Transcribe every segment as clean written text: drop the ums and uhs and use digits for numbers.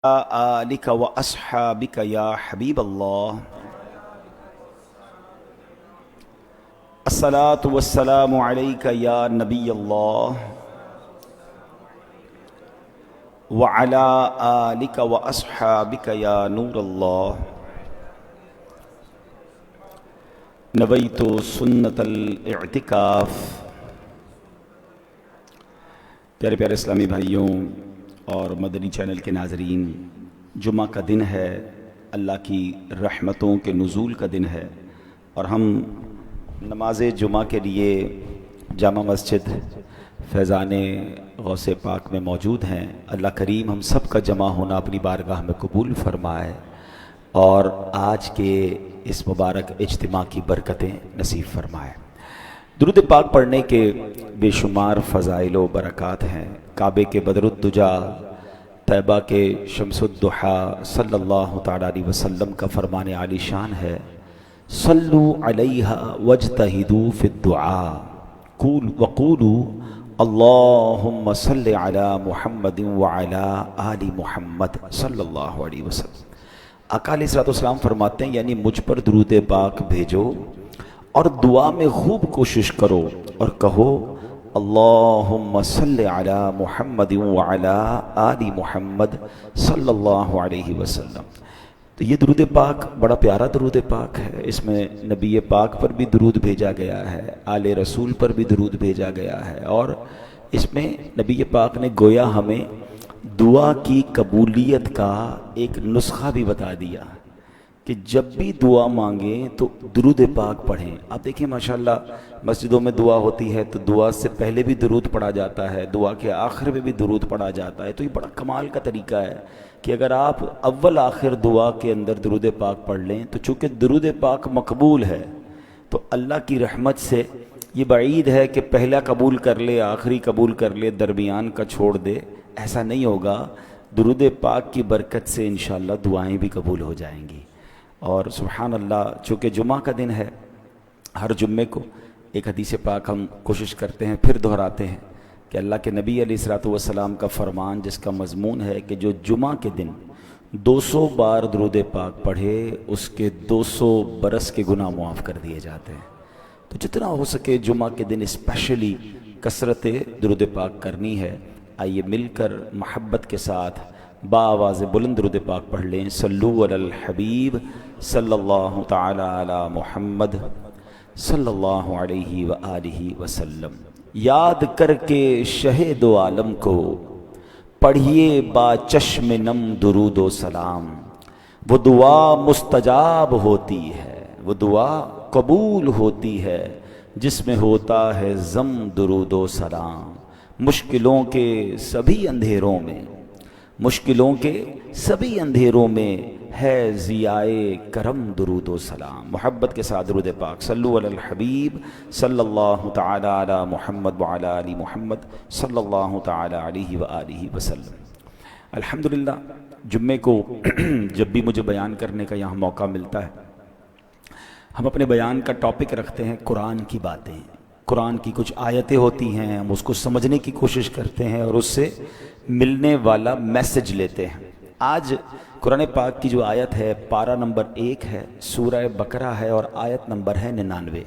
آلك وأصحابك يا حبيب الله الصلاة والسلام عليك يا نبي الله وعلى آلك وأصحابك يا نور الله نويت سنة الاعتكاف۔ پیارے پیارے اسلامی بھائیوں اور مدنی چینل کے ناظرین، جمعہ کا دن ہے، اللہ کی رحمتوں کے نزول کا دن ہے، اور ہم نماز جمعہ کے لیے جامع مسجد فیضان غوث پاک میں موجود ہیں۔ اللہ کریم ہم سب کا جمع ہونا اپنی بارگاہ میں قبول فرمائے اور آج کے اس مبارک اجتماع کی برکتیں نصیب فرمائے۔ درود پاک پڑھنے کے بے شمار فضائل و برکات ہیں۔ کعبے کے بدر الدجا، طیبہ کے شمس الضحیٰ صلی اللہ تعالیٰ علیہ وسلم کا فرمان عالی شان ہے، صلو علیہا واجتہدوا فی الدعاء وقولوا اللہم صلی علی محمد وعلی آل محمد صلی اللہ علیہ وسلم۔ آقا علیہ السلام فرماتے ہیں، یعنی مجھ پر درود پاک بھیجو اور دعا میں خوب کوشش کرو اور کہو اللہم صلی علی محمد وعلی آل محمد صلی اللہ علیہ وسلم۔ تو یہ درود پاک بڑا پیارا درود پاک ہے، اس میں نبی پاک پر بھی درود بھیجا گیا ہے، آل رسول پر بھی درود بھیجا گیا ہے، اور اس میں نبی پاک نے گویا ہمیں دعا کی قبولیت کا ایک نسخہ بھی بتا دیا کہ جب بھی دعا مانگیں تو درود پاک پڑھیں۔ آپ دیکھیں ماشاءاللہ مسجدوں میں دعا ہوتی ہے تو دعا سے پہلے بھی درود پڑھا جاتا ہے، دعا کے آخر میں بھی درود پڑھا جاتا ہے۔ تو یہ بڑا کمال کا طریقہ ہے کہ اگر آپ اول آخر دعا کے اندر درود پاک پڑھ لیں تو چونکہ درود پاک مقبول ہے تو اللہ کی رحمت سے یہ بعید ہے کہ پہلا قبول کر لے، آخری قبول کر لے، درمیان کا چھوڑ دے، ایسا نہیں ہوگا۔ درود پاک کی برکت سے انشاءاللہ دعائیں بھی قبول ہو جائیں گی۔ اور سبحان اللہ، چونکہ جمعہ کا دن ہے، ہر جمعے کو ایک حدیث پاک ہم کوشش کرتے ہیں، پھر دہراتے ہیں کہ اللہ کے نبی علیہ السلام کا فرمان جس کا مضمون ہے کہ جو جمعہ کے دن 200 بار درود پاک پڑھے اس کے 200 برس کے گناہ معاف کر دیے جاتے ہیں۔ تو جتنا ہو سکے جمعہ کے دن اسپیشلی کثرت درود پاک کرنی ہے۔ آئیے مل کر محبت کے ساتھ بآواز بلند درود پاک پڑھ لیں۔ صلو علی الحبیب صلی اللہ تعالی علی محمد صلی اللہ علیہ وآلہ وسلم۔ یاد کر کے شہ دو عالم کو پڑھیے با چشم نم درود و سلام۔ وہ دعا مستجاب ہوتی ہے، وہ دعا قبول ہوتی ہے جس میں ہوتا ہے ضم درود و سلام۔ مشکلوں کے سبھی اندھیروں میں، مشکلوں کے سبھی اندھیروں میں ہے ضیائے کرم درود و سلام۔ محبت کے ساتھ درود پاک۔ صلو علی الحبیب صلی اللہ تعالی علی محمد وعلی آل محمد صلی اللہ تعالی علیہ وآلہ وسلم۔ الحمدللہ جمعے کو جب بھی مجھے بیان کرنے کا یہاں موقع ملتا ہے، ہم اپنے بیان کا ٹاپک رکھتے ہیں قرآن کی باتیں۔ قرآن کی کچھ آیتیں ہوتی ہیں، ہم اس کو سمجھنے کی کوشش کرتے ہیں اور اس سے ملنے والا میسج لیتے ہیں۔ آج قرآن پاک کی جو آیت ہے پارہ نمبر 1 ہے، سورہ بقرہ ہے، اور آیت نمبر ہے 99۔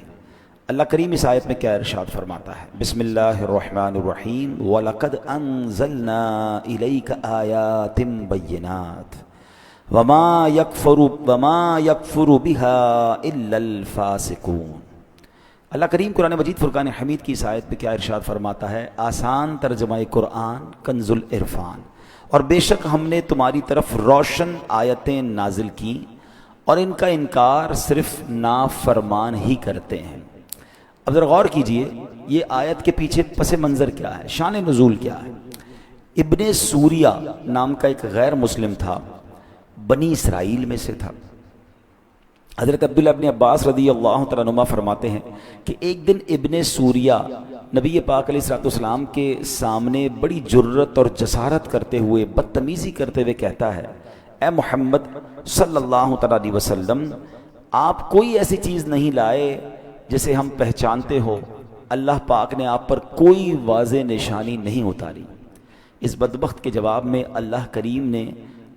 اللہ کریم اس آیت میں کیا ارشاد فرماتا ہے؟ بسم اللہ الرحمن الرحیم۔ وَلَقَدْ أَنزَلْنَا إِلَيْكَ آيَاتٍ بَيِّنَاتٍ وَمَا يَكْفُرُ بِهَا إِلَّا الْفَاسِقُونَ۔ اللہ کریم قرآن مجید فرقان حمید کی اس آیت پہ کیا ارشاد فرماتا ہے؟ آسان ترجمہ قرآن کنز العرفان۔ اور بے شک ہم نے تمہاری طرف روشن آیتیں نازل کی اور ان کا انکار صرف نافرمان ہی کرتے ہیں۔ اب ذرا غور کیجئے، یہ آیت کے پیچھے پس منظر کیا ہے، شان نزول کیا ہے؟ ابن سوریہ نام کا ایک غیر مسلم تھا، بنی اسرائیل میں سے تھا۔ حضرت عبداللہ ابن عباس رضی اللہ تعالیٰ عنہ فرماتے ہیں کہ ایک دن ابن سوریہ نبی پاک علیہ السلام کے سامنے بڑی جرت اور جسارت کرتے ہوئے، بدتمیزی کرتے ہوئے کہتا ہے، اے محمد صلی اللہ تعالیٰ علیہ وسلم، آپ کوئی ایسی چیز نہیں لائے جسے ہم پہچانتے ہو، اللہ پاک نے آپ پر کوئی واضح نشانی نہیں اتاری۔ اس بدبخت کے جواب میں اللہ کریم نے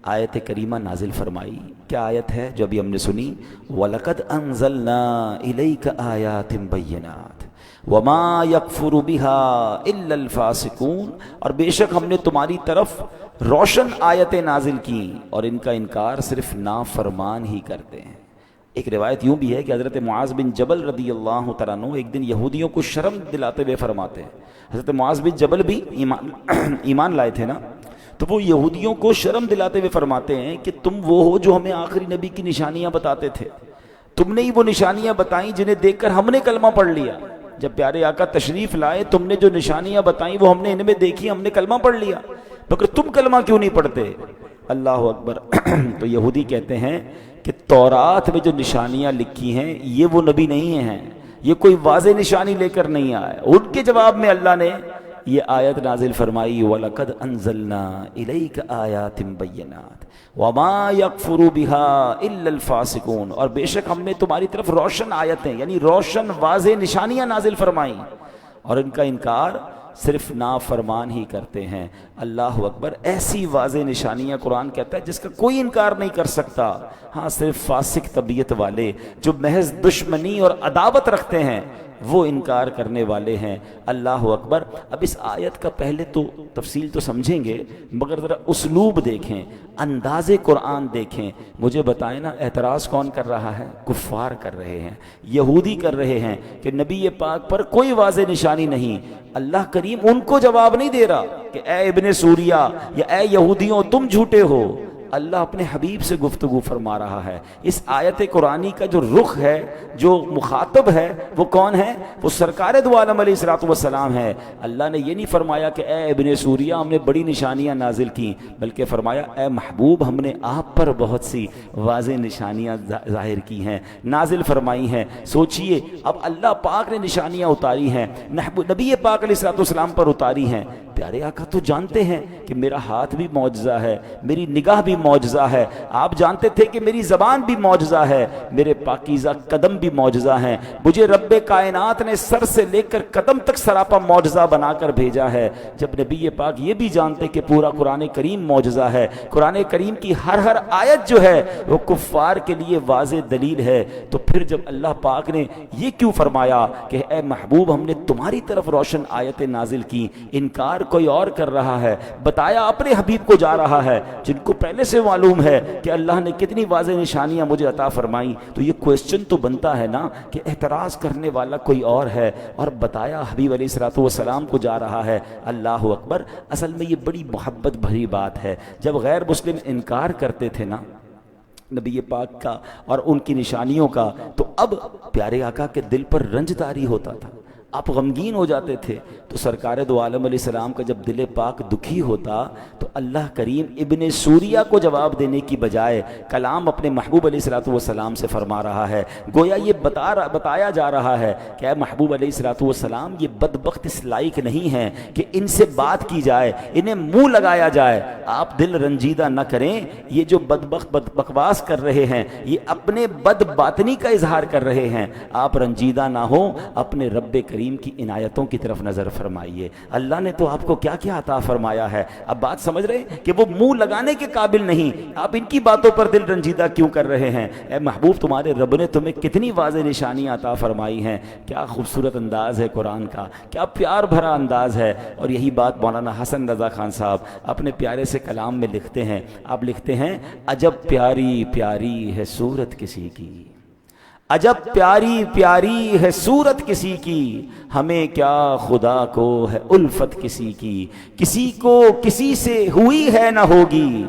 آیت کریمہ نازل فرمائی. کیا آیت ہے جو ابھی ہم نے سنی؟ وَلَقَدْ أَنزَلْنَا إِلَيْكَ آيَاتٍ بَيِّنَاتٍ وَمَا يَكْفُرُ بِهَا إِلَّا الْفَاسِقُونَ، اور بے شک ہم نے تمہاری طرف روشن آیتیں نازل کی اور ان کا انکار صرف نافرمان ہی کرتے ہیں. ایک روایت یوں بھی ہے کہ حضرت معاذ بن جبل رضی اللہ تعالیٰ عنہ ایک دن یہودیوں کو شرم دلاتے ہوئے فرماتے ہیں. حضرت معاذ بن جبل بھی ایمان لائے تھے نا، تو وہ یہودیوں کو شرم دلاتے ہوئے فرماتے ہیں کہ تم وہ ہو جو ہمیں آخری نبی کی نشانیاں بتاتے تھے، تم نے ہی وہ نشانیاں بتائیں جنہیں دیکھ کر ہم نے کلمہ پڑھ لیا. جب پیارے آقا تشریف لائے تم نے جو نشانیاں بتائیں وہ ہم نے ان میں دیکھی، ہم نے کلمہ پڑھ لیا، مگر تم کلمہ کیوں نہیں پڑھتے؟ اللہ اکبر. تو یہودی کہتے ہیں کہ تورات میں جو نشانیاں لکھی ہیں یہ وہ نبی نہیں ہیں، یہ کوئی واضح نشانی لے کر نہیں آئے. ان کے جواب میں اللہ نے یہ آیت نازل فرمائی وَلَقَدْ أَنزَلْنَا إِلَيْكَ آيَاتٍ بَيِّنَاتٍ وَمَا يَكْفُرُ بِهَا إِلَّا الْفَاسِقُونَ، اور بے شک ہم نے تمہاری طرف روشن آیتیں یعنی روشن واضح نشانیاں نازل فرمائیں اور ان کا انکار صرف نافرمان ہی کرتے ہیں. اللہ اکبر. ایسی واضح نشانیاں قرآن کہتا ہے جس کا کوئی انکار نہیں کر سکتا. ہاں صرف فاسق طبیعت والے جو محض دشمنی اور عداوت رکھتے ہیں وہ انکار کرنے والے ہیں. اللہ اکبر. اب اس آیت کا پہلے تو تفصیل تو سمجھیں گے مگر ذرا اسلوب دیکھیں، انداز قرآن دیکھیں. مجھے بتائیں نا اعتراض کون کر رہا ہے؟ کفار کر رہے ہیں، یہودی کر رہے ہیں کہ نبی پاک پر کوئی واضح نشانی نہیں. اللہ کریم ان کو جواب نہیں دے رہا کہ اے ابن سوریہ یا اے یہودیوں تم جھوٹے ہو. اللہ اپنے حبیب سے گفتگو فرما رہا ہے. اس آیت قرآنی کا جو رخ ہے، جو مخاطب ہے، وہ کون ہے؟ وہ سرکار دو عالم علیہ الصلوۃ والسلام ہے. اللہ نے یہ نہیں فرمایا کہ اے ابن سوریہ ہم نے بڑی نشانیاں نازل کی، بلکہ فرمایا اے محبوب ہم نے آپ پر بہت سی واضح نشانیاں ظاہر کی ہیں، نازل فرمائی ہیں. سوچئے اب اللہ پاک نے نشانیاں اتاری ہیں، نبی پاک علیہ الصلوۃ والسلام پر اتاری ہیں. پیارے آقا تو جانتے ہیں کہ میرا ہاتھ بھی معجزہ ہے، میری نگاہ بھی معجزہ ہے. آپ جانتے تھے کہ میری زبان بھی معجزہ ہے، میرے پاکیزہ قدم بھی معجزہ ہیں. مجھے رب کائنات نے سر سے لے کر قدم تک سراپا معجزہ بنا کر بھیجا ہے. جب نبی پاک یہ بھی جانتے کہ پورا قرآن کریم معجزہ ہے، قرآن کریم کی ہر آیت جو ہے وہ کفار کے لیے واضح دلیل ہے، تو پھر جب اللہ پاک نے یہ کیوں فرمایا کہ اے محبوب ہم نے تمہاری طرف روشن آیتیں نازل کی، انکار کوئی اور کر رہا ہے، بتایا اپنے حبیب کو جا رہا ہے جن کو پہلے سے معلوم ہے کہ اللہ نے کتنی واضح نشانیاں مجھے عطا فرمائیں. تو یہ کوسچن تو بنتا ہے نا کہ اعتراض کرنے والا کوئی اور ہے اور بتایا حبیب علیہ الصلوۃ والسلام کو جا رہا ہے. اللہ اکبر. اصل میں یہ بڑی محبت بھری بات ہے. جب غیر مسلم انکار کرتے تھے نا نبی پاک کا اور ان کی نشانیوں کا، تو اب پیارے آقا کے دل پر رنج طاری ہوتا تھا، آپ غمگین ہو جاتے تھے. تو سرکار دو عالم علیہ السلام کا جب دل پاک دکھی ہوتا تو اللہ کریم ابن سوریہ کو جواب دینے کی بجائے کلام اپنے محبوب علیہ الصلوۃ والسلام سے فرما رہا ہے. گویا یہ بتایا جا رہا ہے کہ اے محبوب علیہ الصلوۃ والسلام یہ بدبخت اس لائق نہیں ہیں کہ ان سے بات کی جائے، انہیں منہ لگایا جائے. آپ دل رنجیدہ نہ کریں، یہ جو بدبخت بکواس کر رہے ہیں یہ اپنے بد باطنی کا اظہار کر رہے ہیں. آپ رنجیدہ نہ ہوں، اپنے رب کریم کی عنایتوں کی طرف نظر فرمائیے. اللہ نے تو آپ کو کیا کیا عطا فرمایا ہے. اب بات سمجھ رہے ہیں کہ وہ منہ لگانے کے قابل نہیں، آپ ان کی باتوں پر دل رنجیدہ کیوں کر رہے ہیں؟ اے محبوب تمہارے رب نے تمہیں کتنی واضح نشانیاں عطا فرمائی ہیں. کیا خوبصورت انداز ہے قرآن کا، کیا پیار بھرا انداز ہے. اور یہی بات مولانا حسن رضا خان صاحب اپنے پیارے سے کلام میں لکھتے ہیں. آپ لکھتے ہیں عجب پیاری پیاری ہے صورت کسی کی، عجب پیاری پیاری ہے صورت کسی کی، ہمیں کیا خدا کو ہے الفت کسی کی، کسی کو کسی سے ہوئی ہے نہ ہوگی،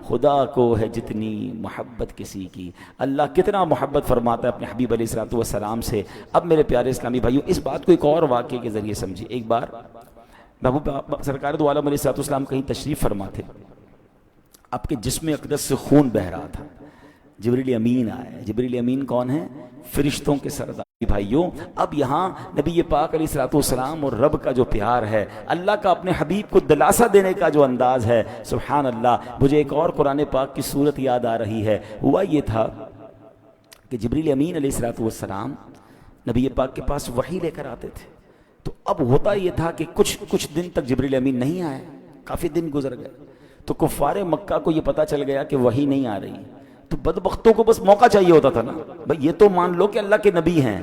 خدا کو ہے جتنی محبت کسی کی. اللہ کتنا محبت فرماتا ہے اپنے حبیب علیہ الصلوۃ والسلام سے. اب میرے پیارے اسلامی بھائیوں اس بات کو ایک اور واقعے کے ذریعے سمجھیے. ایک بار محبوب سرکار دو عالم علیہ الصلوۃ والسلام کہیں تشریف فرما تھے، آپ کے جسم اقدس سے خون بہہ رہا تھا. جبریل امین آئے. جبریل امین کون ہیں؟ فرشتوں کے سردار. بھائیوں اب یہاں نبی پاک علیہ الصلوۃ والسلام اور رب کا جو پیار ہے، اللہ کا اپنے حبیب کو دلاسا دینے کا جو انداز ہے، سبحان اللہ. مجھے ایک اور قرآن پاک کی صورت یاد آ رہی ہے. ہوا یہ تھا کہ جبریل امین علیہ الصلوۃ والسلام نبی پاک کے پاس وحی لے کر آتے تھے. تو اب ہوتا یہ تھا کہ کچھ دن تک جبریل امین نہیں آئے، کافی دن گزر گئے. تو کفار مکہ کو یہ پتا چل گیا کہ وحی نہیں آ رہی، تو بدبختوں کو بس موقع چاہیے ہوتا تھا نا، بھائی یہ تو مان لو کہ اللہ کے نبی ہیں،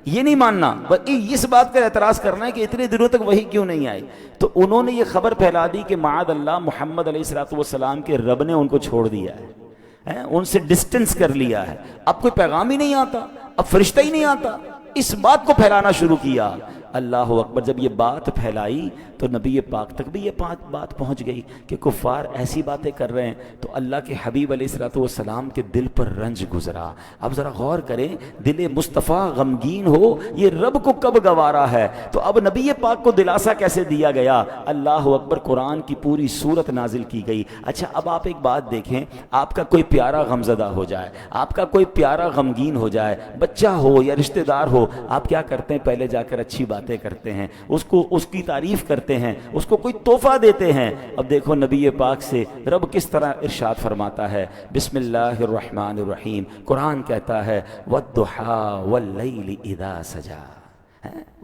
یہ نہیں ماننا، بلکہ اس بات کا اعتراض کرنا ہے کہ اتنے دنوں تک وحی کیوں نہیں آئی۔ تو انہوں نے یہ خبر پھیلا دی کہ معاذ اللہ محمد علیہ الصلوۃ والسلام کے رب نے ان کو چھوڑ دیا ہے، ان سے ڈسٹنس کر لیا ہے، اب کوئی پیغام ہی نہیں آتا، اب فرشتہ ہی نہیں آتا، اس بات کو پھیلانا شروع کیا۔ اللہ اکبر، جب یہ بات پھیلائی تو نبی پاک تک بھی یہ بات پہنچ گئی کہ کفار ایسی باتیں کر رہے ہیں، تو اللہ کے حبیب علیہ الصلوۃ والسلام کے دل پر رنج گزرا۔ اب ذرا غور کریں، دل مصطفیٰ غمگین ہو، یہ رب کو کب گوارا ہے، تو اب نبی پاک کو دلاسا کیسے دیا گیا؟ اللہ اکبر، قرآن کی پوری سورت نازل کی گئی۔ اچھا اب آپ ایک بات دیکھیں، آپ کا کوئی پیارا غمزدہ ہو جائے، آپ کا کوئی پیارا غمگین ہو جائے، بچہ ہو یا رشتہ دار ہو، آپ کیا کرتے ہیں؟ پہلے جا کر اچھی باتیں کرتے ہیں، اس کی تعریف کرتے ہیں، اس کو کوئی تحفہ دیتے ہیں۔ اب دیکھو نبی پاک سے رب کس طرح ارشاد فرماتا ہے، بسم اللہ الرحمن الرحیم، قرآن کہتا ہے وَالضُّحَىٰ وَاللَّيْلِ إِذَا سَجَىٰ۔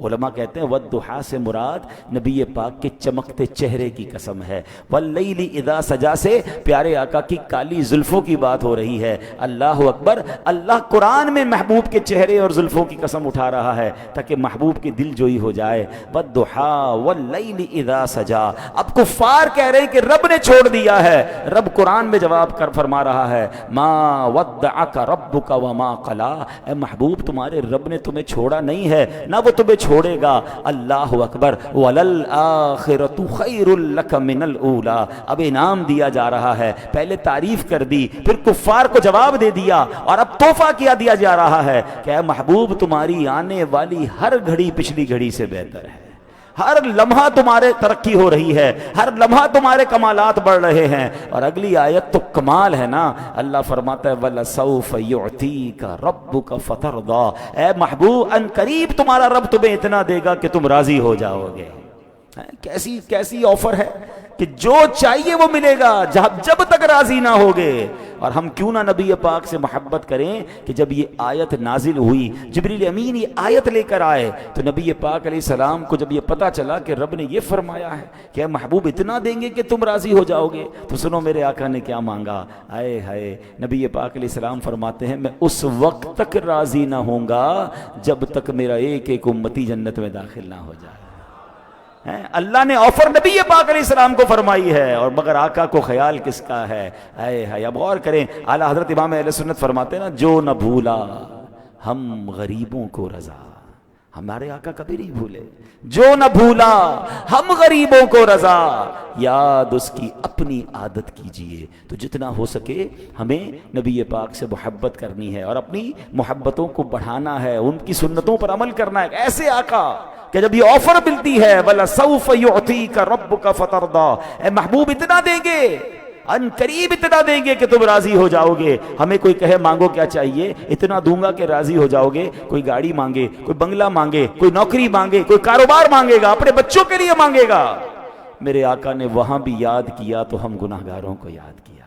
علماء کہتے ہیں وَالضُّحَىٰ سے مراد نبی پاک کے چمکتے چہرے کی قسم ہے، وَاللَّيْلِ إِذَا سَجَىٰ سے پیارے آقا کی کالی زلفوں کی بات ہو رہی ہے۔ اللہ اکبر، اللہ قرآن میں محبوب کے چہرے اور زلفوں کی قسم اٹھا رہا ہے تاکہ محبوب کی دل جوئی ہو جائے۔ وَالضُّحَىٰ وَاللَّيْلِ إِذَا سَجَىٰ۔ اب کفار کہہ رہے ہیں کہ رب نے چھوڑ دیا ہے، رب قرآن میں جواب کر فرما رہا ہے مَا وَدَّعَكَ رَبُّكَ وَمَا قَلَىٰ، اے محبوب تمہارے رب نے تمہیں چھوڑا نہیں ہے، نہ وہ تمہیں چھوڑے گا۔ اللہ اکبر، وَلَلْآخِرَةُ خَيْرٌ لَكَ مِنَ الْأُولَىٰ۔ اب انعام دیا جا رہا ہے، پہلے تعریف کر دی، پھر کفار کو جواب دے دیا، اور اب تحفہ کیا دیا جا رہا ہے کہ اے محبوب تمہاری آنے والی ہر گھڑی پچھلی گھڑی سے بہتر ہے، ہر لمحہ تمہارے ترقی ہو رہی ہے، ہر لمحہ تمہارے کمالات بڑھ رہے ہیں۔ اور اگلی آیت تو کمال ہے نا، اللہ فرماتا ہے وَلَسَوْفَ يُعْتِيكَ رَبُّكَ فَتَرْضَىٰ، اے محبوب ان قریب تمہارا رب تمہیں اتنا دے گا کہ تم راضی ہو جاؤ گے۔ کیسی آفر ہے کہ جو چاہیے وہ ملے گا جب تک راضی نہ ہوگے۔ اور ہم کیوں نہ نبی پاک سے محبت کریں کہ جب یہ آیت نازل ہوئی، جبریل امین یہ آیت لے کر آئے، تو نبی پاک علیہ السلام کو جب یہ پتا چلا کہ رب نے یہ فرمایا ہے کہ اے محبوب اتنا دیں گے کہ تم راضی ہو جاؤ گے، تو سنو میرے آقا نے کیا مانگا۔ آئے ہائے، نبی پاک علیہ السلام فرماتے ہیں میں اس وقت تک راضی نہ ہوں گا جب تک میرا ایک ایک امتی جنت میں داخل نہ ہو جائے۔ اللہ نے آفر نبی پاک علیہ السلام کو فرمائی ہے، اور مگر آقا کو خیال کس کا ہے؟ اے ہے، اب غور کریں، اعلیٰ حضرت امام اہل سنت فرماتے ہیں نا، جو نہ بھولا ہم غریبوں کو رضا، ہمارے آقا کبھی نہیں بھولے، جو نہ بھولا ہم غریبوں کو رضا، یاد اس کی اپنی عادت کیجئے۔ تو جتنا ہو سکے ہمیں نبی پاک سے محبت کرنی ہے اور اپنی محبتوں کو بڑھانا ہے، ان کی سنتوں پر عمل کرنا ہے۔ ایسے آقا کہ جب یہ آفر ملتی ہے وَلَسَوْفَ يُعْتِيكَ رَبُّكَ فَتَرْضَىٰ، اے محبوب اتنا دیں گے، ان قریب اتنا دیں گے کہ تم راضی ہو جاؤ گے۔ ہمیں کوئی کہے مانگو کیا چاہیے، اتنا دوں گا کہ راضی ہو جاؤ گے۔ کوئی گاڑی مانگے، کوئی بنگلہ مانگے، کوئی نوکری مانگے، کوئی کاروبار مانگے گا، اپنے بچوں کے لیے مانگے گا۔ میرے آقا نے وہاں بھی یاد کیا تو ہم گناہ گاروں کو یاد کیا۔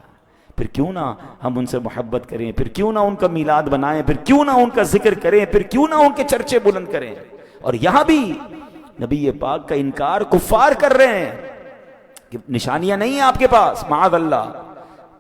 پھر کیوں نہ ہم ان سے محبت کریں، پھر کیوں نہ ان کا میلاد بنائیں، پھر کیوں نہ ان کا ذکر کریں، پھر کیوں نہ ان کے چرچے بلند کریں۔ اور یہاں بھی نبی پاک کا انکار کفار کر رہے ہیں کہ نشانیاں نہیں ہیں آپ کے پاس، معاذ اللہ،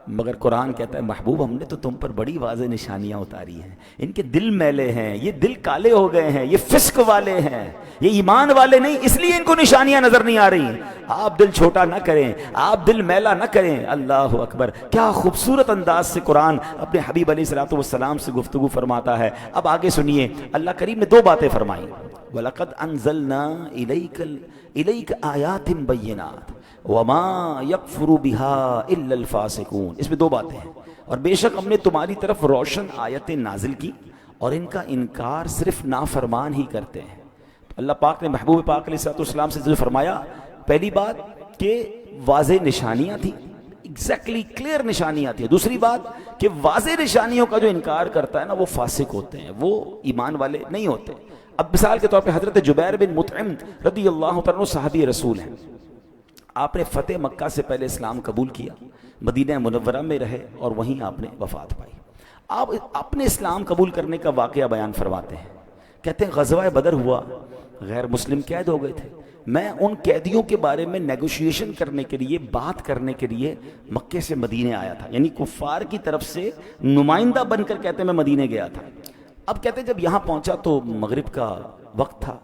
مگر قرآن کہتا ہے محبوب ہم نے تو تم پر بڑی واضح نشانیاں اتاری ہیں، ان کے دل میلے ہیں، یہ دل کالے ہو گئے ہیں، یہ فسق والے ہیں، یہ ایمان والے نہیں، اس لیے ان کو نشانیاں نظر نہیں آ رہی۔ آپ دل چھوٹا نہ کریں، آپ دل میلا نہ کریں۔ اللہ اکبر، کیا خوبصورت انداز سے قرآن اپنے حبیب علیہ الصلوۃ والسلام سے گفتگو فرماتا ہے۔ اب آگے سنیے، اللہ کریم نے دو باتیں فرمائیں، وَلَقَدْ أَنزَلْنَا إِلَيْكَ آيَاتٍ بَيِّنَاتٍ وَمَا يَكْفُرُ بِهَا إِلَّا الْفَاسِقُونَ، اس میں دو باتیں ہیں، اور بے شک ہم نے تمہاری طرف روشن آیتیں نازل کی اور ان کا انکار صرف نافرمان ہی کرتے ہیں۔ اللہ پاک نے محبوب پاک علیہ السلام سے فرمایا، پہلی بات کہ واضح نشانیاں تھیں، ایگزیکٹلی کلیئر نشانیاں تھیں۔ دوسری بات کہ واضح نشانیوں کا جو انکار کرتا ہے نا، وہ فاسق ہوتے ہیں، وہ ایمان والے نہیں ہوتے۔ اب مثال کے طور پہ حضرت جبیر بن مطعم رضی اللہ تعالیٰ عنہ صحابی رسول ہیں، آپ نے فتح مکہ سے پہلے اسلام قبول کیا، مدینہ منورہ میں رہے اور وہیں آپ نے وفات پائی۔ آپ اپنے اسلام قبول کرنے کا واقعہ بیان فرماتے ہیں، کہتے ہیں غزوہ بدر ہوا، غیر مسلم قید ہو گئے تھے، میں ان قیدیوں کے بارے میں نیگوشیشن کرنے کے لیے، بات کرنے کے لیے مکے سے مدینے آیا تھا، یعنی کفار کی طرف سے نمائندہ بن کر کہتے ہیں میں مدینے گیا تھا۔ اب کہتے ہیں جب یہاں پہنچا تو مغرب کا وقت تھا،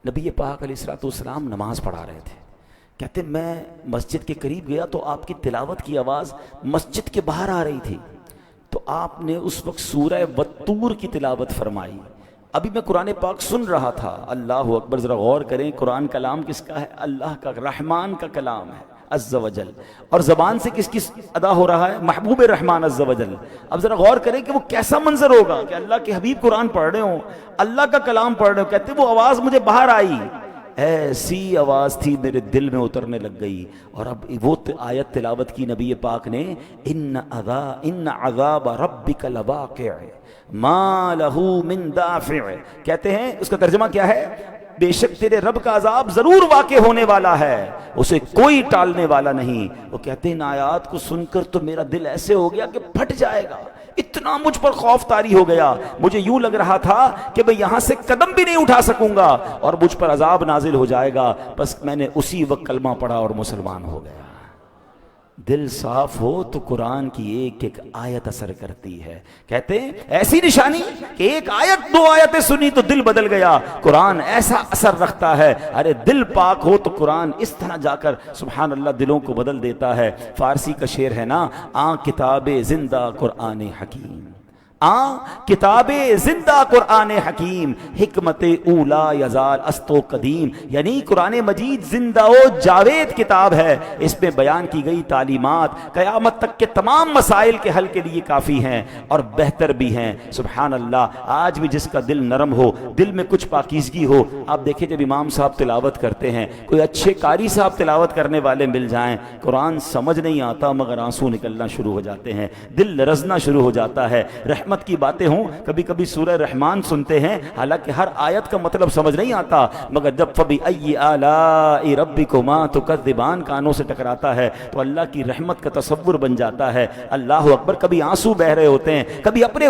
نبی پاک علیہ الصلوۃ والسلام نماز پڑھا رہے تھے۔ کہتے ہیں میں مسجد کے قریب گیا تو آپ کی تلاوت کی آواز مسجد کے باہر آ رہی تھی، تو آپ نے اس وقت سورہ والطور کی تلاوت فرمائی۔ ابھی میں قرآن پاک سن رہا تھا، اللہ اکبر، ذرا غور کریں، قرآن کلام کس کا ہے؟ اللہ کا، رحمان کا کلام ہے عز و جل، اور زبان سے کس کی ادا ہو رہا ہے؟ محبوب رحمان عز و جل۔ اب ذرا غور کریں کہ وہ کیسا منظر ہوگا کہ اللہ کے حبیب قرآن پڑھ رہے ہوں، اللہ کا کلام پڑھ رہے ہوں۔ کہتے وہ آواز مجھے باہر آئی، ایسی آواز تھی میرے دل میں اترنے لگ گئی، اور اب وہ آیت تلاوت کی نبی پاک نے، ان عذاب ربک لواقع ما لہ من دافع۔ کہتے ہیں اس کا ترجمہ کیا ہے؟ بے شک تیرے رب کا عذاب ضرور واقع ہونے والا ہے، اسے کوئی ٹالنے والا نہیں۔ وہ کہتے ہیں ان آیات کو سن کر تو میرا دل ایسے ہو گیا کہ پھٹ جائے گا، اتنا مجھ پر خوف طاری ہو گیا، مجھے یوں لگ رہا تھا کہ میں یہاں سے قدم بھی نہیں اٹھا سکوں گا اور مجھ پر عذاب نازل ہو جائے گا۔ بس میں نے اسی وقت کلمہ پڑھا اور مسلمان ہو گیا۔ دل صاف ہو تو قرآن کی ایک ایک آیت اثر کرتی ہے۔ کہتے ہیں ایسی نشانی کہ ایک آیت، دو آیتیں سنی تو دل بدل گیا۔ قرآن ایسا اثر رکھتا ہے، ارے دل پاک ہو تو قرآن اس طرح جا کر سبحان اللہ دلوں کو بدل دیتا ہے۔ فارسی کا شعر ہے نا، آن کتاب زندہ قرآن حکیم، آن کتاب زندہ قرآن حکیم، حکمت اولا یزال است و قدیم، یعنی قرآن مجید زندہ و جاوید کتاب ہے، اس میں بیان کی گئی تعلیمات قیامت تک کے تمام مسائل کے حل کے لیے کافی ہیں اور بہتر بھی ہیں۔ سبحان اللہ، آج بھی جس کا دل نرم ہو، دل میں کچھ پاکیزگی ہو، آپ دیکھیں جب امام صاحب تلاوت کرتے ہیں، کوئی اچھے قاری صاحب تلاوت کرنے والے مل جائیں، قرآن سمجھ نہیں آتا مگر آنسو نکلنا شروع ہو جاتے ہیں، دل لرزنا شروع ہو جاتا ہے۔ رحمت کی باتیں ہوں، کبھی کبھی سورہ رحمان سنتے ہیں، حالانکہ ہر آیت کا مطلب سمجھ نہیں آتا، مگر جب فَبِأَيِّ آلَاءِ رَبِّكُمَا تُكَذِّبَانِ کانوں سے ٹکراتا ہے تو اللہ کی رحمت کا تصور بن جاتا ہے۔ اللہ اکبر، کبھی آنسو بہ رہے ہوتے ہیں، کبھی اپنے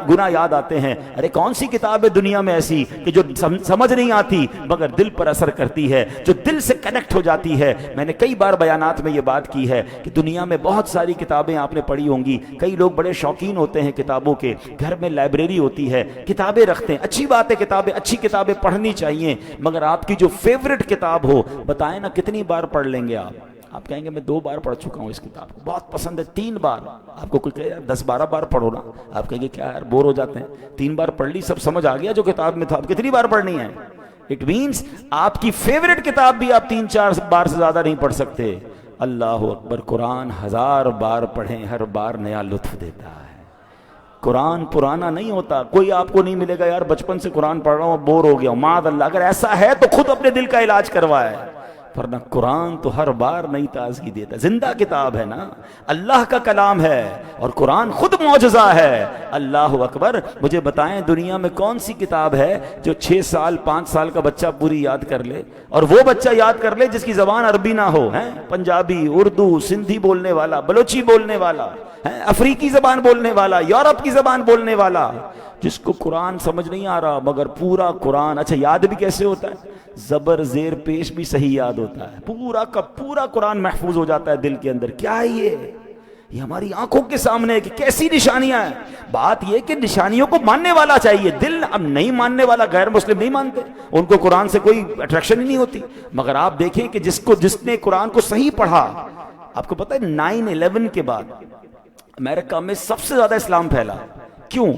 گناہ یاد آتے ہیں۔ ارے کون سی کتاب ہے دنیا میں ایسی کہ جو سمجھ نہیں آتی مگر دل پر اثر کرتی ہے، جو دل سے کنیکٹ ہو جاتی ہے؟ میں نے کئی بار بیانات میں یہ بات کی ہے کہ دنیا میں بہت ساری کتابیں آپ نے پڑھی ہوں گی، کئی لوگ بڑے شوقین ہوتے ہیں کتابوں کے، گھر میں لائبریری ہوتی ہے، کتابیں رکھتے ہیں، اچھی بات ہے، کتابیں، اچھی کتابیں پڑھنی چاہیے، مگر آپ کی جو فیورٹ کتاب ہو، بتائیں نا کتنی بار پڑھ لیں گے آپ کہیں گے میں 2 بار پڑھ چکا ہوں اس کتاب کو، بہت پسند ہے 3 بار۔ آپ کو کوئی کہے یار 10-12 بار پڑھو نا، آپ کہیں گے کیا یار بور ہو جاتے ہیں، 3 بار پڑھ لی، سب سمجھ آ گیا جو کتاب میں تھا، اب کتنی بار پڑھنی ہے؟ اٹ مینس آپ کی فیورٹ کتاب بھی آپ 3-4 بار سے زیادہ نہیں پڑھ سکتے۔ اللہ اکبر، قرآن 1000 بار پڑھیں، ہر بار نیا لطف دیتا ہے۔ قرآن پرانا نہیں ہوتا، کوئی آپ کو نہیں ملے گا یار بچپن سے قرآن پڑھ رہا ہوں بور ہو گیا ہوں، معاذ اللہ، اگر ایسا ہے تو خود اپنے دل کا علاج کروائے، ورنہ قرآن تو ہر بار نئی تازگی دیتا ہے، زندہ کتاب ہے نا، اللہ کا کلام ہے، اور قرآن خود معجزہ ہے۔ اللہ اکبر، مجھے بتائیں دنیا میں کون سی کتاب ہے جو 6 سال 5 سال کا بچہ پوری یاد کر لے، اور وہ بچہ یاد کر لے جس کی زبان عربی نہ ہو، پنجابی، اردو، سندھی بولنے والا، بلوچی بولنے والا، افریقی زبان بولنے والا، یورپ کی زبان بولنے والا، جس کو قرآن سمجھ نہیں آ رہا مگر پورا قرآن، اچھا یاد بھی کیسے ہوتا ہے؟ زبر زیر پیش بھی صحیح یاد ہوتا ہے، پورا کا پورا قرآن محفوظ ہو جاتا ہے دل کے اندر۔ کیا ہے یہ ہماری آنکھوں کے سامنے ہے کہ کیسی نشانیاں ہیں۔ بات یہ کہ نشانیوں کو ماننے والا چاہیے، دل اب نہیں ماننے والا، غیر مسلم نہیں مانتے، ان کو قرآن سے کوئی اٹریکشن ہی نہیں ہوتی، مگر آپ دیکھیں کہ جس نے قرآن کو صحیح پڑھا، آپ کو پتہ ہے 9/11 کے بعد امریکہ میں سب سے زیادہ اسلام پھیلا، کیوں؟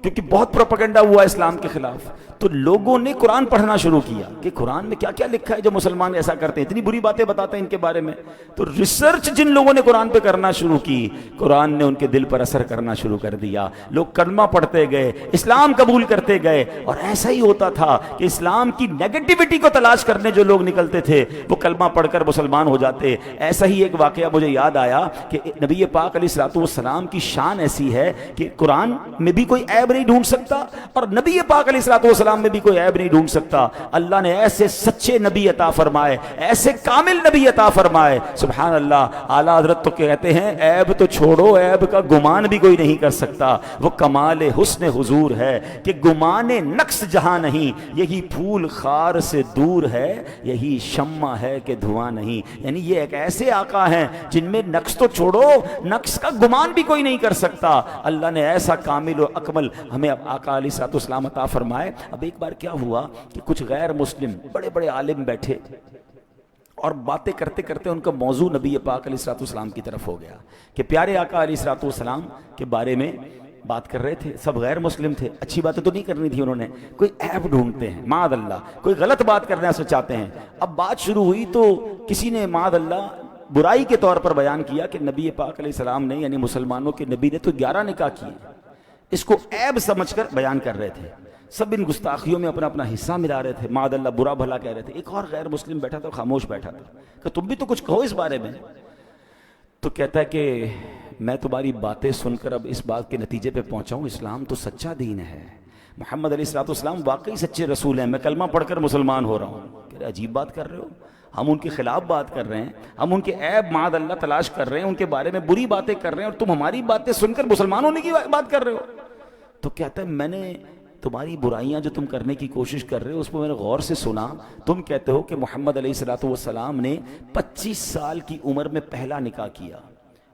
کیونکہ بہت پروپیگنڈا ہوا اسلام کے خلاف، تو لوگوں نے قرآن پڑھنا شروع کیا کہ قرآن میں کیا کیا لکھا ہے جو مسلمان ایسا کرتے ہیں، اتنی بری باتیں بتاتے ہیں ان کے بارے میں۔ تو ریسرچ جن لوگوں نے قرآن پہ کرنا شروع کی، قرآن نے ان کے دل پر اثر کرنا شروع کر دیا، لوگ کلمہ پڑھتے گئے، اسلام قبول کرتے گئے، اور ایسا ہی ہوتا تھا کہ اسلام کی نیگیٹیوٹی کو تلاش کرنے جو لوگ نکلتے تھے وہ کلمہ پڑھ کر مسلمان ہو جاتے۔ ایسا ہی ایک واقعہ مجھے یاد آیا کہ نبی پاک علیہ الصلوۃ والسلام کی شان ایسی ہے کہ قرآن میں بھی کوئی عیب نہیں ڈھونڈ سکتا، اور نبی پاک علیہ الصلوۃ والسلام السلام میں بھی کوئی عیب نہیں ڈھونڈ سکتا. اللہ نے ایسے سچے نبی عطا فرمائے, ایسے کامل نبی عطا فرمائے. سبحان اللہ. اعلیٰ حضرت تو کہتے ہیں عیب تو چھوڑو, عیب کا گمان بھی کوئی نہیں کر سکتا. وہ کمال حسن حضور ہے کہ گمان نقص جہاں نہیں, یہی پھول خار سے دور ہے, یہی شمع ہے کہ دھواں نہیں. یعنی یہ ایک ایسے آقا ہیں جن میں نقص تو چھوڑو, نقص کا گمان بھی کوئی نہیں کر سکتا. اللہ نے ایسا کامل و اکمل ہمیں آقا علیہ الصلوۃ والسلام عطا فرمائے. اب ایک بار کیا ہوا کہ کچھ غیر مسلم بڑے بڑے عالم بیٹھے اور باتیں کرتے کرتے ان کا موضوع نبی پاک علیہ الصلوۃ والسلام کی طرف ہو گیا کہ پیارے آقا علیہ الصلوۃ والسلام کے بارے میں بات کر رہے تھے. سب غیر مسلم تھے, اچھی باتیں تو نہیں کرنی تھی انہوں نے, کوئی عیب ڈھونڈتے ہیں معاذ اللہ, کوئی غلط بات کرنا سچاتے ہیں. اب بات شروع ہوئی تو کسی نے معاذ اللہ برائی کے طور پر بیان کیا کہ نبی پاک علیہ السلام نے, یعنی مسلمانوں کے نبی نے تو 11 نکاح کیے. اس کو عیب سمجھ کر بیان کر رہے تھے. سب ان گستاخیوں میں اپنا اپنا حصہ ملا رہے تھے, معاذ اللہ برا بھلا کہہ رہے تھے. ایک اور غیر مسلم بیٹھا تھا, خاموش بیٹھا تھا کہ تم بھی تو کچھ کہو اس بارے میں. تو کہتا ہے کہ میں تمہاری باتیں سن کر اب اس بات کے نتیجے پہ پہنچا ہوں, اسلام تو سچا دین ہے, محمد علیہ الصلوۃ والسلام واقعی سچے رسول ہیں, میں کلمہ پڑھ کر مسلمان ہو رہا ہوں. کہہ رہے عجیب بات کر رہے ہو, ہم ان کے خلاف بات کر رہے ہیں, ہم ان کے عیب معاذ اللہ تلاش کر رہے ہیں, ان کے بارے میں بری باتیں کر رہے ہیں, اور تم ہماری باتیں سن کر مسلمان ہونے کی بات کر رہے ہو. تو کہتا ہے میں نے تمہاری برائیاں جو تم کرنے کی کوشش کر رہے ہو اس پہ میں نے غور سے سنا. تم کہتے ہو کہ محمد علیہ الصلوۃ والسلام نے 25 سال کی عمر میں پہلا نکاح کیا,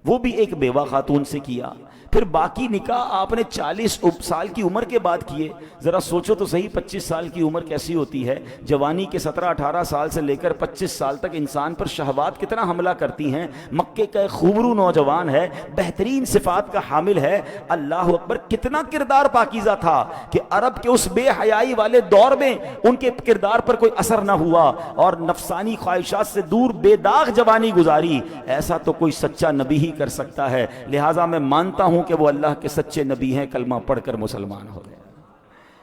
وہ بھی ایک بیوہ خاتون سے کیا, پھر باقی نکاح آپ نے 40 سال کی عمر کے بعد کیے. ذرا سوچو تو صحیح 25 سال کی عمر کیسی ہوتی ہے. جوانی کے 17-18 سال سے لے کر 25 سال تک انسان پر شہوات کتنا حملہ کرتی ہیں. مکے کا ایک خوبرو نوجوان ہے, بہترین صفات کا حامل ہے, اللہ اکبر, کتنا کردار پاکیزہ تھا کہ عرب کے اس بے حیائی والے دور میں ان کے کردار پر کوئی اثر نہ ہوا, اور نفسانی خواہشات سے دور بے داغ جوانی گزاری. ایسا تو کوئی سچا نبی ہی کر سکتا ہے. لہٰذا میں مانتا ہوں کہ وہ اللہ کے سچے نبی ہیں, کلمہ پڑھ کر مسلمان ہو گئے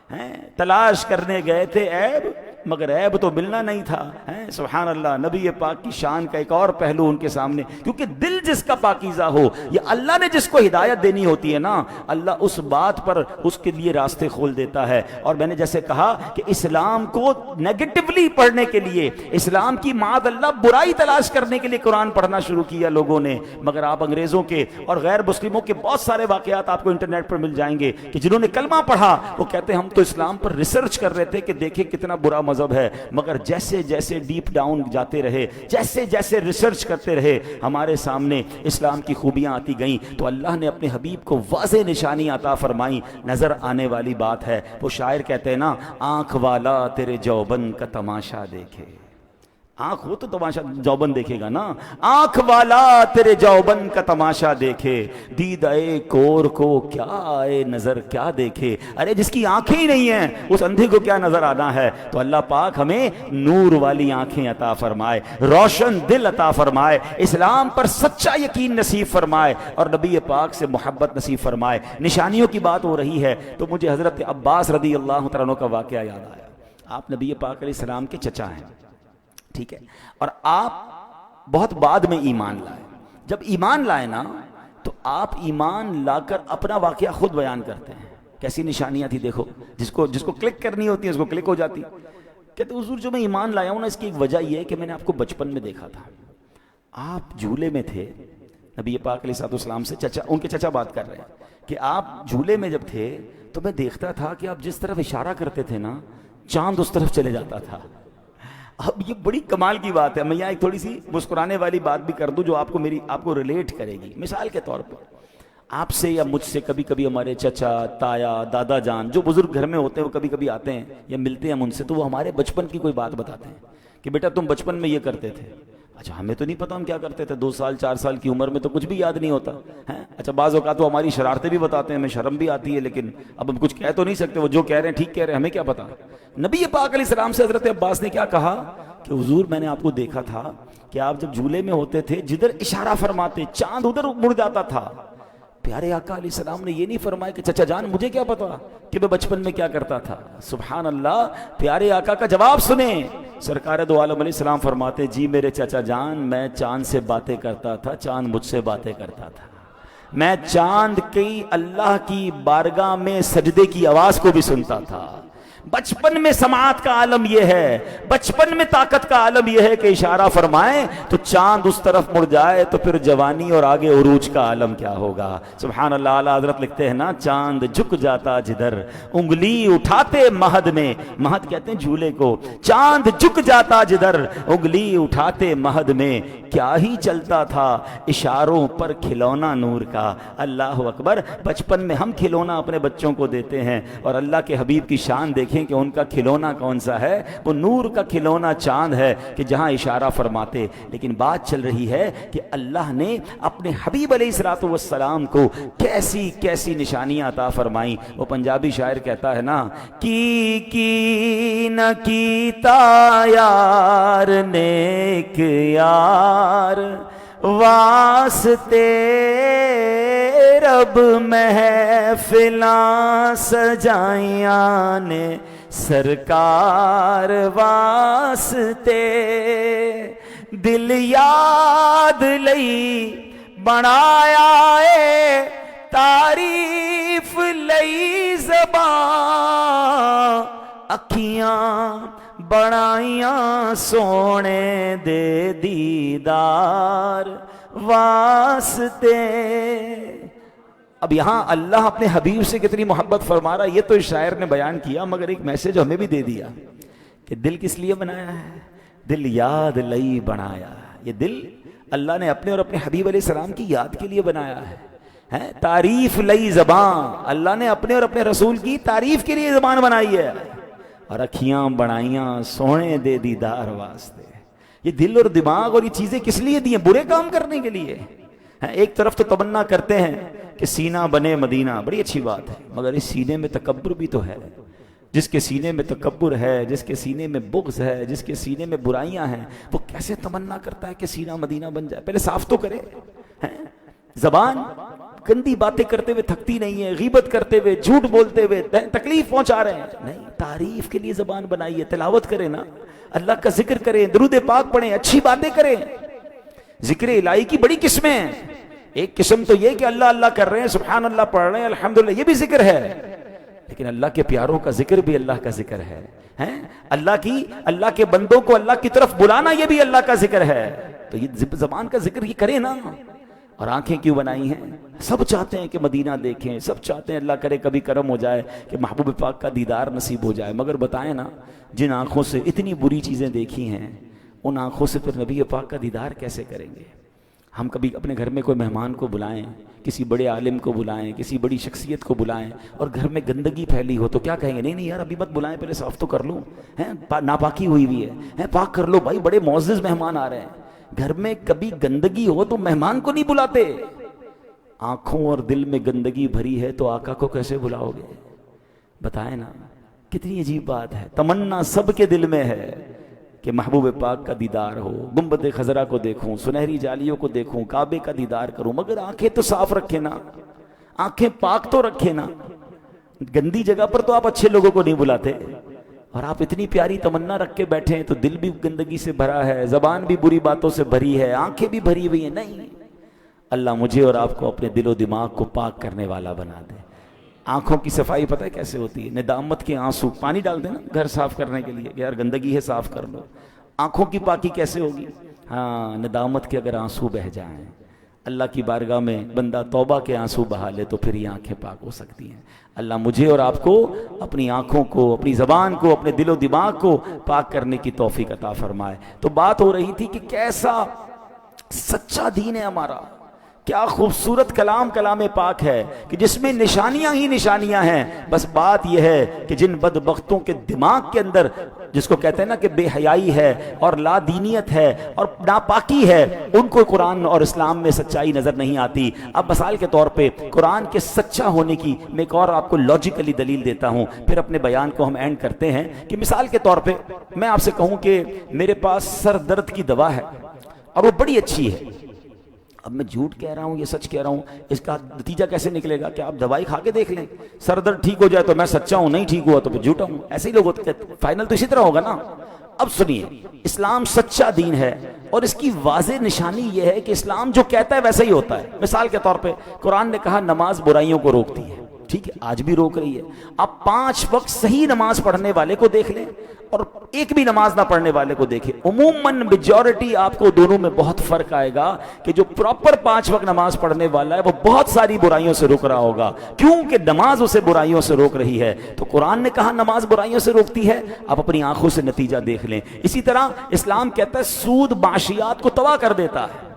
ہیں. تلاش کرنے گئے تھے عیب, مگر عیب تو ملنا نہیں تھا. سبحان اللہ. نبی پاک کی شان کا ایک اور پہلو ان کے سامنے, کیونکہ دل جس کا پاکیزہ ہو, یہ اللہ نے جس کو ہدایت دینی ہوتی ہے نا, اللہ اس بات پر اس کے لیے راستے کھول دیتا ہے. اور میں نے جیسے کہا کہ اسلام کو نیگیٹولی پڑھنے کے لیے, اسلام کی معاذ اللہ برائی تلاش کرنے کے لیے قرآن پڑھنا شروع کیا لوگوں نے. مگر آپ انگریزوں کے اور غیر مسلموں کے بہت سارے واقعات آپ کو انٹرنیٹ پر مل جائیں گے کہ جنہوں نے کلمہ پڑھا وہ کہتے ہیں ہم تو اسلام پر ریسرچ کر رہے تھے کہ دیکھیں کتنا برا مذہب ہے, مگر جیسے جیسے ڈیپ ڈاؤن جاتے رہے, جیسے جیسے ریسرچ کرتے رہے, ہمارے سامنے اسلام کی خوبیاں آتی گئیں. تو اللہ نے اپنے حبیب کو واضح نشانی عطا فرمائی. نظر آنے والی بات ہے. وہ شاعر کہتے ہیں نا, آنکھ والا تیرے جوبن کا تماشا دیکھے. آنکھ ہو تو تماشا جوبن دیکھے گا نا. آنکھ والا تیرے جوبن کا تماشا دیکھے, دید اے کور کو کیا آئے نظر کیا دیکھے. ارے جس کی آنکھیں ہی نہیں ہیں اس اندھے کو کیا نظر آنا ہے. تو اللہ پاک ہمیں نور والی آنکھیں عطا فرمائے, روشن دل عطا فرمائے, اسلام پر سچا یقین نصیب فرمائے, اور نبی پاک سے محبت نصیب فرمائے. نشانیوں کی بات ہو رہی ہے تو مجھے حضرت عباس رضی اللہ تعالیٰ عنہ کا واقعہ یاد آیا. آپ نبی پاک علیہ السلام کے چچا ہیں, ٹھیک ہے, اور آپ بہت بعد میں ایمان لائے. جب ایمان لائے نا تو آپ ایمان لا کر اپنا واقعہ خود بیان کرتے ہیں. کیسی نشانیاں تھی دیکھو, جس کو کلک کرنی ہوتی ہے اس کو کلک ہو جاتی. کہتے حضور جو میں ایمان لایا ہوں نا, اس کی ایک وجہ یہ ہے کہ میں نے آپ کو بچپن میں دیکھا تھا, آپ جھولے میں تھے. نبی پاک علیہ السلام سے چچا, ان کے چچا بات کر رہے ہیں کہ آپ جھولے میں جب تھے تو میں دیکھتا تھا کہ آپ جس طرف اشارہ کرتے تھے نا چاند اس طرف چلے جاتا تھا. اب یہ بڑی کمال کی بات ہے. میں یہاں ایک تھوڑی سی مسکرانے والی بات بھی کر دوں جو آپ کو ریلیٹ کرے گی. مثال کے طور پر آپ سے یا مجھ سے کبھی کبھی ہمارے چچا, تایا, دادا جان جو بزرگ گھر میں ہوتے ہیں وہ کبھی کبھی آتے ہیں یا ملتے ہیں ہم ان سے, تو وہ ہمارے بچپن کی کوئی بات بتاتے ہیں کہ بیٹا تم بچپن میں یہ کرتے تھے. اچھا ہمیں تو نہیں پتا ہم کیا کرتے تھے, 2 سال 4 سال کی عمر میں تو کچھ بھی یاد نہیں ہوتا ہے. اچھا بعض اوقات تو ہماری شرارتیں بھی بتاتے ہیں, ہمیں شرم بھی آتی ہے, لیکن اب ہم کچھ کہہ تو نہیں سکتے, وہ جو کہہ رہے ہیں ٹھیک کہہ رہے ہیں, ہمیں کیا پتا. نبی پاک علیہ السلام سے حضرت عباس نے کیا کہا کہ حضور میں نے آپ کو دیکھا تھا کہ آپ جب جھولے میں ہوتے تھے جدھر اشارہ فرماتے چاند ادھر مڑ جاتا تھا. پیارے آقا علیہ السلام نے یہ نہیں فرمایا کہ چچا جان مجھے کیا پتا کہ میں بچپن میں کیا کرتا تھا. سبحان اللہ. پیارے آقا کا جواب سنیں. سرکار دو عالم علیہ السلام فرماتے جی میرے چچا جان, میں چاند سے باتیں کرتا تھا, چاند مجھ سے باتیں کرتا تھا. میں چاند کی اللہ کی بارگاہ میں سجدے کی آواز کو بھی سنتا تھا. بچپن میں سماعت کا عالم یہ ہے، بچپن میں طاقت کا عالم یہ ہے کہ اشارہ فرمائیں تو چاند اس طرف مڑ جائے، تو پھر جوانی اور آگے عروج کا عالم کیا ہوگا۔ سبحان اللہ، اعلیٰ حضرت لکھتے ہیں نا، چاند جھک جاتا جدھر انگلی اٹھاتے مہد میں، مہد کہتے ہیں جھولے کو، چاند جھک جاتا جدھر انگلی اٹھاتے مہد میں، کیا ہی چلتا تھا اشاروں پر کھلونا نور کا۔ اللہ اکبر۔ بچپن میں ہم کھلونا اپنے بچوں کو دیتے ہیں، اور اللہ کے حبیب کی شان دیکھیں کہ ان کا کھلونا کون سا ہے، وہ نور کا کھلونا چاند ہے کہ جہاں اشارہ فرماتے۔ لیکن بات چل رہی ہے کہ اللہ نے اپنے حبیب علیہ الصلوۃ والسلام کو کیسی کیسی نشانیاں عطا فرمائیں۔ وہ پنجابی شاعر کہتا ہے نا، کی نہ کیتا یار نیک یار واسطے رب محفلاں سجائیاں نے سرکار واسطے، دل یاد لئی بنایا اے تعریف لئی زبان، اکھیاں بڑائیاں سونے دے دیدار واسطے۔ اب یہاں اللہ اپنے حبیب سے کتنی محبت فرما رہا ہے، یہ تو اس شاعر نے بیان کیا، مگر ایک میسج ہمیں بھی دے دیا کہ دل کس لیے بنایا ہے؟ دل یاد لئی بنایا۔ یہ دل اللہ نے اپنے اور اپنے حبیب علیہ السلام کی یاد کے لیے بنایا ہے۔ تعریف لئی زبان، اللہ نے اپنے اور اپنے رسول کی تعریف کے لیے زبان بنائی ہے، اور اکھیاں بنائیاں سونے دے دیدار واسطے۔ یہ دل اور دماغ اور یہ چیزیں کس لیے دی ہیں؟ برے کام کرنے کے لیے۔ ایک طرف تو تمنا کرتے ہیں کہ سینہ بنے مدینہ، بڑی اچھی بات ہے، مگر اس سینے میں تکبر بھی تو ہے۔ جس کے سینے میں تکبر ہے، جس کے سینے میں بغض ہے، جس کے سینے میں برائیاں ہیں، وہ کیسے تمنا کرتا ہے کہ سینہ مدینہ بن جائے؟ پہلے صاف تو کرے۔ زبان گندی باتیں کرتے ہوئے تھکتی نہیں ہے، غیبت کرتے ہوئے، جھوٹ بولتے ہوئے تکلیف پہنچا رہے ہیں، نہیں، تعریف کے لیے زبان بنائی ہے۔ تلاوت کریں نا، اللہ کا ذکر کریں، درود پاک پڑھیں، اچھی باتیں کریں۔ ذکر الہی کی بڑی قسمیں ہیں۔ ایک قسم تو یہ کہ اللہ اللہ کر رہے ہیں، سبحان اللہ پڑھ رہے ہیں، الحمدللہ، یہ بھی ذکر ہے، لیکن اللہ کے پیاروں کا ذکر بھی اللہ کا ذکر ہے۔ اللہ کے بندوں کو اللہ کی طرف بلانا، یہ بھی اللہ کا ذکر ہے۔ تو یہ زبان کا ذکر یہ کریں نا۔ اور آنکھیں کیوں بنائی ہیں؟ سب چاہتے ہیں کہ مدینہ دیکھیں، سب چاہتے ہیں اللہ کرے کبھی کرم ہو جائے کہ محبوب پاک کا دیدار نصیب ہو جائے، مگر بتائیں نا، جن آنکھوں سے اتنی بری چیزیں دیکھی ہیں، ان آنکھوں سے پھر نبی پاک کا دیدار کیسے کریں گے؟ ہم کبھی اپنے گھر میں کوئی مہمان کو بلائیں، کسی بڑے عالم کو بلائیں، کسی بڑی شخصیت کو بلائیں، اور گھر میں گندگی پھیلی ہو تو کیا کہیں گے؟ نہیں نہیں یار، ابھی مت بلائیں، پہلے صاف تو کر لوں، ناپاکی ہوئی ہوئی ہے، پاک کر لو بھائی، بڑے معزز مہمان آ رہے ہیں۔ گھر میں کبھی گندگی ہو تو مہمان کو نہیں بلاتے۔ آنکھوں اور دل میں گندگی بھری ہے تو آقا کو کیسے بلاؤ گے؟ بتائیں نا، کتنی عجیب بات ہے۔ تمنا سب کے دل میں ہے کہ محبوب پاک کا دیدار ہو، گنبد خضرا کو دیکھوں، سنہری جالیوں کو دیکھوں، کعبے کا دیدار کروں، مگر آنکھیں تو صاف رکھے نا، آنکھیں پاک تو رکھے نا۔ گندی جگہ پر تو آپ اچھے لوگوں کو نہیں بلاتے، اور آپ اتنی پیاری تمنا رکھ کے بیٹھے ہیں تو دل بھی گندگی سے بھرا ہے، زبان بھی بری باتوں سے بھری ہے، آنکھیں بھی بھری ہوئی ہیں۔ نہیں، اللہ مجھے اور آپ کو اپنے دل و دماغ کو پاک کرنے والا بنا دے۔ آنکھوں کی صفائی پتہ ہے کیسے ہوتی ہے؟ ندامت کے آنسو، پانی ڈال دیں نا گھر صاف کرنے کے لیے، یار گندگی ہے صاف کر لو۔ آنکھوں کی پاکی کیسے ہوگی؟ ندامت کے اگر آنسو بہ جائیں، اللہ کی بارگاہ میں بندہ توبہ کے آنسو بہا لے تو پھر یہ آنکھیں پاک ہو سکتی ہیں۔ اللہ مجھے اور آپ کو اپنی آنکھوں کو، اپنی زبان کو، اپنے دل و دماغ کو پاک کرنے کی توفیق عطا فرمائے۔ تو بات ہو رہی تھی کہ کیسا سچا دین ہے ہمارا، کیا خوبصورت کلام پاک ہے کہ جس میں نشانیاں ہی نشانیاں ہیں۔ بس بات یہ ہے کہ جن بدبختوں کے دماغ کے اندر، جس کو کہتے ہیں نا کہ بے حیائی ہے اور لا دینیت ہے اور ناپاکی ہے، ان کو قرآن اور اسلام میں سچائی نظر نہیں آتی۔ اب مثال کے طور پہ قرآن کے سچا ہونے کی میں ایک اور آپ کو لاجیکلی دلیل دیتا ہوں، پھر اپنے بیان کو ہم اینڈ کرتے ہیں۔ کہ مثال کے طور پہ میں آپ سے کہوں کہ میرے پاس سر درد کی دوا ہے اور وہ بڑی اچھی ہے، اب میں جھوٹ کہہ رہا ہوں یہ سچ کہہ رہا ہوں، اس کا نتیجہ کیسے نکلے گا؟ کہ آپ دوائی کھا کے دیکھ لیں، سر درد ٹھیک ہو جائے تو میں سچا ہوں، نہیں ٹھیک ہوا تو میں جھوٹا ہوں۔ ایسے ہی لوگ ہوتے ہیں، فائنل تو اسی طرح ہوگا نا۔ اب سنیے، اسلام سچا دین ہے اور اس کی واضح نشانی یہ ہے کہ اسلام جو کہتا ہے ویسا ہی ہوتا ہے۔ مثال کے طور پہ قرآن نے کہا نماز برائیوں کو روکتی ہے، ٹھیک ہے آج بھی روک رہی ہے. آپ 5 وقت صحیح نماز پڑھنے والے کو دیکھ لیں اور ایک بھی نماز نہ پڑھنے والے کو دیکھیں, عموماً میجورٹی آپ کو دونوں میں بہت فرق آئے گا کہ جو پراپر 5 وقت نماز پڑھنے والا ہے وہ بہت ساری برائیوں سے روک رہا ہوگا, کیونکہ نماز اسے برائیوں سے روک رہی ہے. تو قرآن نے کہا نماز برائیوں سے روکتی ہے, آپ اپنی آنکھوں سے نتیجہ دیکھ لیں. اسی طرح اسلام کہتا ہے سود معاشیات کو تباہ کر دیتا ہے,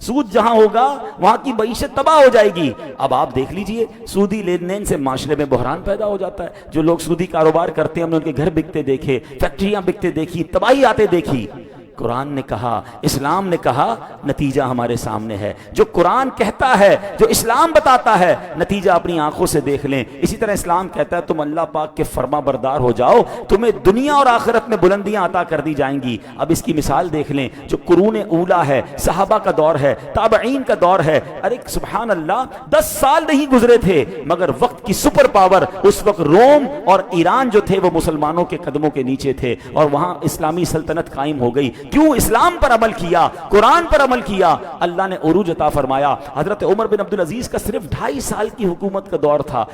سود جہاں ہوگا وہاں کی معیشت تباہ ہو جائے گی. اب آپ دیکھ لیجئے سودی لین دین سے معاشرے میں بحران پیدا ہو جاتا ہے. جو لوگ سودی کاروبار کرتے ہیں ہم نے ان کے گھر بکتے دیکھے, فیکٹریاں بکتے دیکھی, تباہی آتے دیکھی. قرآن نے کہا, اسلام نے کہا, نتیجہ ہمارے سامنے ہے. جو قرآن کہتا ہے, جو اسلام بتاتا ہے, نتیجہ اپنی آنکھوں سے دیکھ لیں. اسی طرح اسلام کہتا ہے تم اللہ پاک کے فرما بردار ہو جاؤ, تمہیں دنیا اور آخرت میں بلندیاں عطا کر دی جائیں گی. اب اس کی مثال دیکھ لیں, جو قرون اولا ہے, صحابہ کا دور ہے, تابعین کا دور ہے. ارے سبحان اللہ, 10 سال نہیں گزرے تھے مگر وقت کی سپر پاور اس وقت روم اور ایران جو تھے وہ مسلمانوں کے قدموں کے نیچے تھے اور وہاں اسلامی سلطنت قائم ہو گئی. کیوں؟ اسلام پر عمل کیا, قرآن پر عمل کیا, اللہ نے عروج عطا فرمایا. حضرت عمر بن عبدالعزیز کا صرف 2.5 سال کی حکومت کا دور تھا.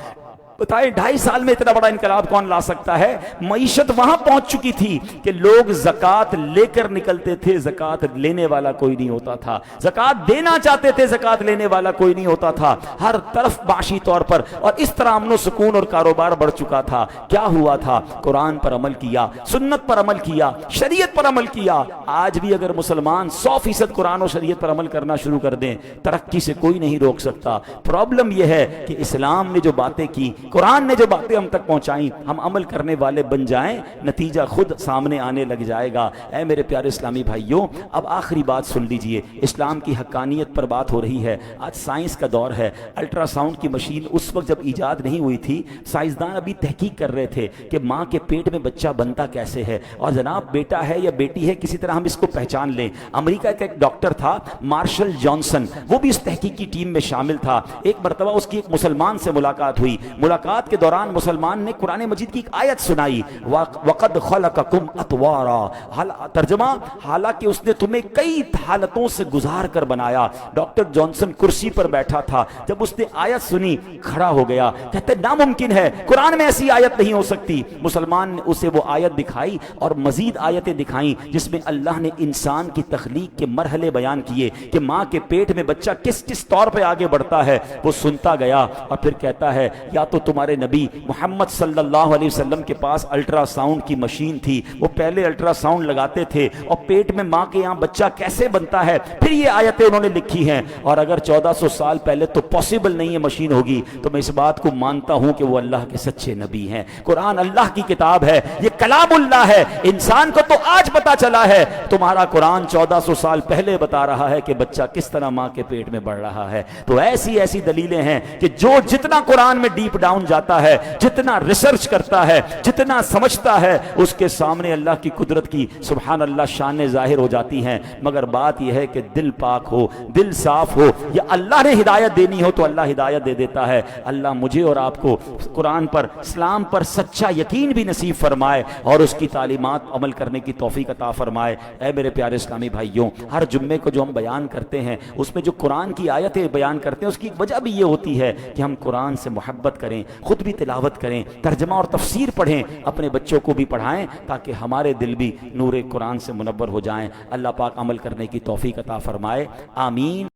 بتائیں 2.5 سال میں اتنا بڑا انقلاب کون لا سکتا ہے؟ معیشت وہاں پہنچ چکی تھی کہ لوگ زکوٰۃ لے کر نکلتے تھے, زکوٰۃ لینے والا کوئی نہیں ہوتا تھا. زکوٰۃ دینا چاہتے تھے, زکوٰۃ لینے والا کوئی نہیں ہوتا تھا. ہر طرف معاشی طور پر اور اس طرح امن و سکون اور کاروبار بڑھ چکا تھا. کیا ہوا تھا؟ قرآن پر عمل کیا, سنت پر عمل کیا, شریعت پر عمل کیا. آج بھی اگر مسلمان 100% قرآن اور شریعت پر عمل کرنا شروع کر دیں, ترقی سے کوئی نہیں روک سکتا. پرابلم یہ ہے کہ اسلام نے جو باتیں کی, قرآن نے جو باتیں ہم تک پہنچائیں, ہم عمل کرنے والے بن جائیں, نتیجہ خود سامنے آنے لگ جائے گا. اے میرے پیارے اسلامی بھائیوں, اب آخری بات سن لیجئے. اسلام کی حقانیت پر بات ہو رہی ہے. آج سائنس کا دور ہے. الٹرا ساؤنڈ کی مشین اس وقت جب ایجاد نہیں ہوئی تھی, سائنسدان ابھی تحقیق کر رہے تھے کہ ماں کے پیٹ میں بچہ بنتا کیسے ہے, اور جناب بیٹا ہے یا بیٹی ہے کسی طرح ہم اس کو پہچان لیں. امریکہ کا ایک ڈاکٹر تھا مارشل جانسن, وہ بھی اس تحقیق کی ٹیم میں شامل تھا. ایک مرتبہ اس کی ایک مسلمان سے ملاقات ہوئی. ملاقات کے دوران مسلمان نے قرآن مجید کی ایک آیت سنائی, وَقَدْ خَلَقَكُمْ أَطْوَارًا, ترجمہ حالانکہ اس نے تمہیں کئی حالتوں سے گزار کر بنایا. ڈاکٹر جانسن کرسی پر بیٹھا تھا, جب اس نے آیت سنی کھڑا ہو گیا, کہتے ناممکن ہے, قرآن میں ایسی آیت نہیں ہو سکتی. مسلمان نے اسے وہ آیت دکھائی اور مزید آیتیں دکھائیں جس میں اللہ نے انسان کی تخلیق کے مرحلے بیان کیے کہ ماں کے پیٹ میں بچہ کس کس طور پہ آگے بڑھتا ہے. وہ سنتا گیا اور پھر کہتا ہے یا تو تمہارے نبی محمد صلی اللہ علیہ وسلم کے پاس الٹرا ساؤنڈ کی مشین تھی, وہ پہلے الٹرا ساؤنڈ لگاتے تھے اور پیٹ میں ماں کے یہاں بچہ کیسے بنتا ہے, پھر یہ آیتیں انہوں نے لکھی ہیں. اور اگر 1400 سال پہلے تو پاسبل نہیں ہے مشین ہوگی, تو میں اس بات کو مانتا ہوں کہ وہ اللہ کے سچے نبی ہیں. قرآن اللہ کی کتاب ہے, یہ کلام اللہ ہے. انسان کو تو آج پتا چلا ہے, تمہارا قرآن 1400 سال پہلے بتا رہا ہے کہ بچہ کس طرح ماں کے پیٹ میں بڑھ رہا ہے. تو ایسی ایسی دلیلیں ہیں کہ جو جتنا قرآن میں ڈیپ ڈاؤن جاتا ہے, جتنا ریسرچ کرتا ہے, جتنا سمجھتا ہے, اس کے سامنے اللہ کی قدرت کی سبحان اللہ شانیں ظاہر ہو جاتی ہیں. مگر بات یہ ہے کہ دل پاک ہو, دل صاف ہو, یا اللہ نے ہدایت دینی ہو تو اللہ ہدایت دے دیتا ہے. اللہ مجھے اور آپ کو قرآن پر, اسلام پر سچا یقین بھی نصیب فرمائے اور اس کی تعلیمات عمل کرنے کی توفیق عطا فرمائے. اے میرے پیارے اسلامی بھائیوں, ہر جمعے کو جو ہم بیان کرتے ہیں اس میں جو قرآن کی آیتیں بیان کرتے ہیں اس کی ایک وجہ بھی یہ ہوتی ہے کہ ہم قرآن سے محبت کریں, خود بھی تلاوت کریں, ترجمہ اور تفسیر پڑھیں, اپنے بچوں کو بھی پڑھائیں تاکہ ہمارے دل بھی نور قرآن سے منور ہو جائیں. اللہ پاک عمل کرنے کی توفیق عطا فرمائے. آمین.